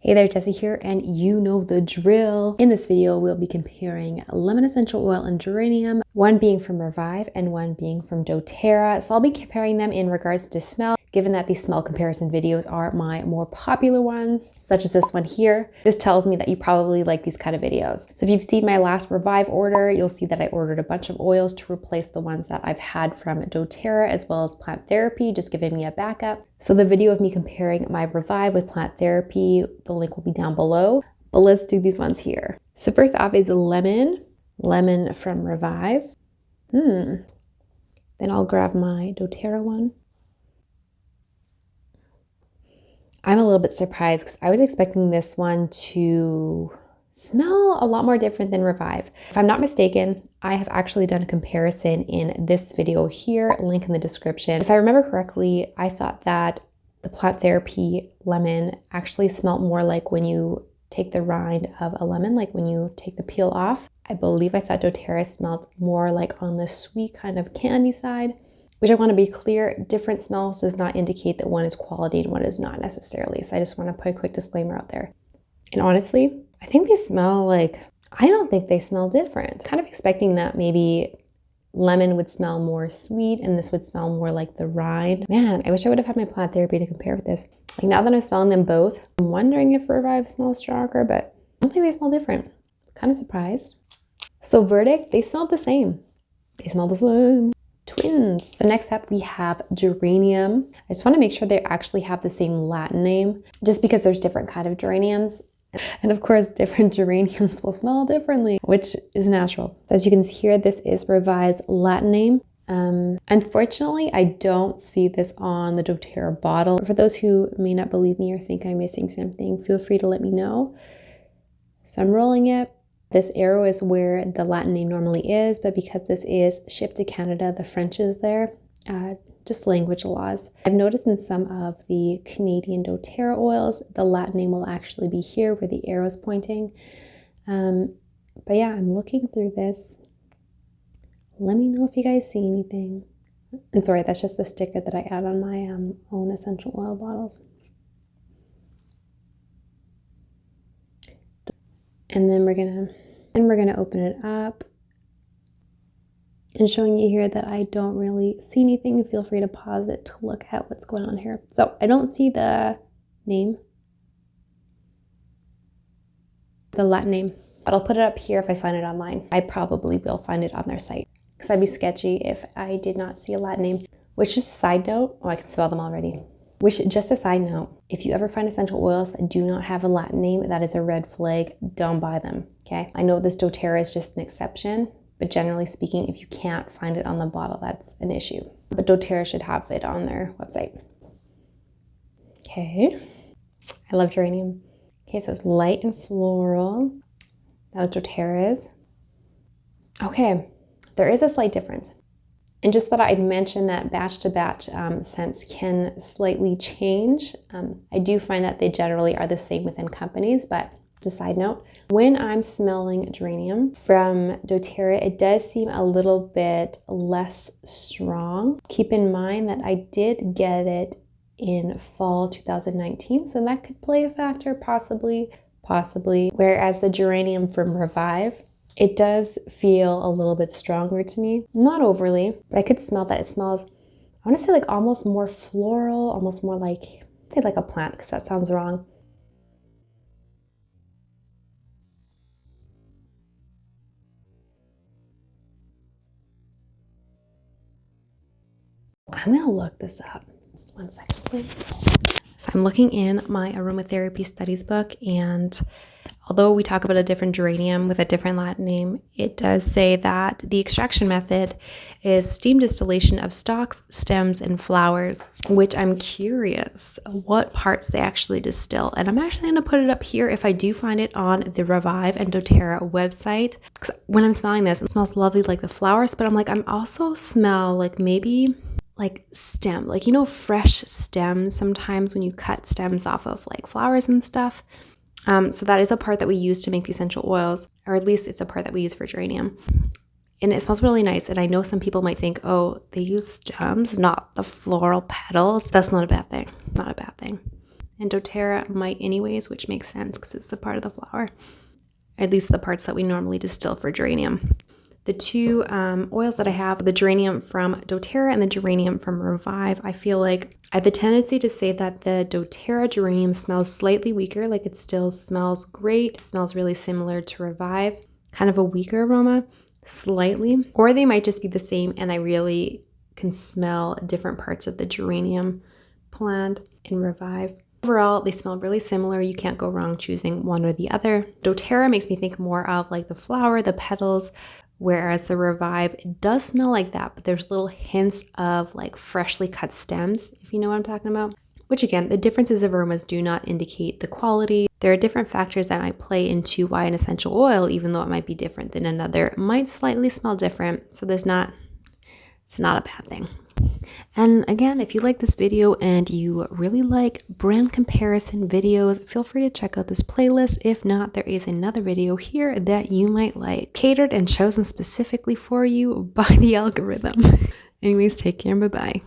Hey there, Jessie here, and you know the drill. In this video, we'll be comparing lemon essential oil and geranium, one being from Revive and one being from doTERRA. So I'll be comparing them in regards to smell, given that these smell comparison videos are my more popular ones, such as this one here. This tells me that you probably like these kind of videos. So if you've seen my last Revive order, you'll see that I ordered a bunch of oils to replace the ones that I've had from doTERRA as well as Plant Therapy, just giving me a backup. So the video of me comparing my Revive with Plant Therapy, the link will be down below, but let's do these ones here. So first off is lemon from Revive. Then I'll grab my doTERRA one. I'm a little bit surprised because I was expecting this one to smell a lot more different than Revive. If I'm not mistaken, I have actually done a comparison in this video here, link in the description. If I remember correctly, I thought that the Plant Therapy lemon actually smelled more like when you take the rind of a lemon, like when you take the peel off. I believe I thought doTERRA smelled more like on the sweet kind of candy side, which I want to be clear, different smells does not indicate that one is quality and one is not necessarily. So I just want to put a quick disclaimer out there. And honestly, I think they smell like, I don't think they smell different. Kind of expecting that maybe lemon would smell more sweet and this would smell more like the rind. Man, I wish I would have had my Plant Therapy to compare with this. Like now that I'm smelling them both, I'm wondering if Revive smells stronger, but I don't think they smell different. Kind of surprised. So verdict, they smell the same. They smell the same. Twins. So next up we have geranium. I just want to make sure they actually have the same Latin name, just because there's different kind of geraniums. And of course, different geraniums will smell differently, which is natural. So as you can see here, this is Revive's Latin name. Unfortunately, I don't see this on the doTERRA bottle. For those who may not believe me or think I'm missing something, feel free to let me know. So I'm rolling it. This arrow is where the Latin name normally is, but because this is shipped to Canada, the French is there. Just language laws. I've noticed in some of the Canadian doTERRA oils, the Latin name will actually be here where the arrow is pointing. But yeah, I'm looking through this. Let me know if you guys see anything. And sorry, that's just the sticker that I add on my own essential oil bottles. And then we're gonna open it up and showing you here that I don't really see anything. Feel free to pause it to look at what's going on here. So I don't see the name, the Latin name, but I'll put it up here if I find it online. I probably will find it on their site because I'd be sketchy if I did not see a Latin name. Which is a side note, oh, I can spell them already. Which, just a side note, if you ever find essential oils that do not have a Latin name, that is a red flag. Don't buy them, okay? I know this doTERRA is just an exception, but generally speaking, if you can't find it on the bottle, that's an issue. But doTERRA should have it on their website. Okay, I love geranium. Okay, so it's light and floral. That was doTERRA's. Okay, there is a slight difference. And just that I'd mention that batch to batch scents can slightly change. I do find that they generally are the same within companies, but as a side note, when I'm smelling geranium from doTERRA, it does seem a little bit less strong. Keep in mind that I did get it in fall 2019, so that could play a factor, possibly. Whereas the geranium from Revive, it does feel a little bit stronger to me. Not overly, but I could smell that it smells, I want to say like almost more floral, almost more like, say like a plant, because that sounds wrong. I'm gonna look this up. 1 second, please. So I'm looking in my aromatherapy studies book, and although we talk about a different geranium with a different Latin name, it does say that the extraction method is steam distillation of stalks, stems, and flowers, which I'm curious what parts they actually distill. And I'm actually going to put it up here if I do find it on the Revive and doTERRA website. Because when I'm smelling this, it smells lovely like the flowers, but I'm also smell like maybe like stem, like, you know, fresh stems sometimes when you cut stems off of like flowers and stuff. So that is a part that we use to make the essential oils, or at least it's a part that we use for geranium. And it smells really nice. And I know some people might think, oh, they use stems, not the floral petals. That's not a bad thing. Not a bad thing. and doTERRA might anyways, which makes sense because it's the part of the flower, at least the parts that we normally distill for geranium. The two oils that I have, the geranium from doTERRA and the geranium from Revive, I feel like I have the tendency to say that the doTERRA geranium smells slightly weaker, like it still smells great, smells really similar to Revive, kind of a weaker aroma, slightly, or they might just be the same and I really can smell different parts of the geranium plant in Revive. Overall, they smell really similar. You can't go wrong choosing one or the other. doTERRA makes me think more of like the flower, the petals, whereas the Revive does smell like that, but there's little hints of like freshly cut stems, if you know what I'm talking about. Which again, the differences of aromas do not indicate the quality. There are different factors that might play into why an essential oil, even though it might be different than another, might slightly smell different. So it's not a bad thing. And again, if you like this video and you really like brand comparison videos, feel free to check out this playlist. If not, there is another video here that you might like, catered and chosen specifically for you by the algorithm. Anyways, take care and bye-bye.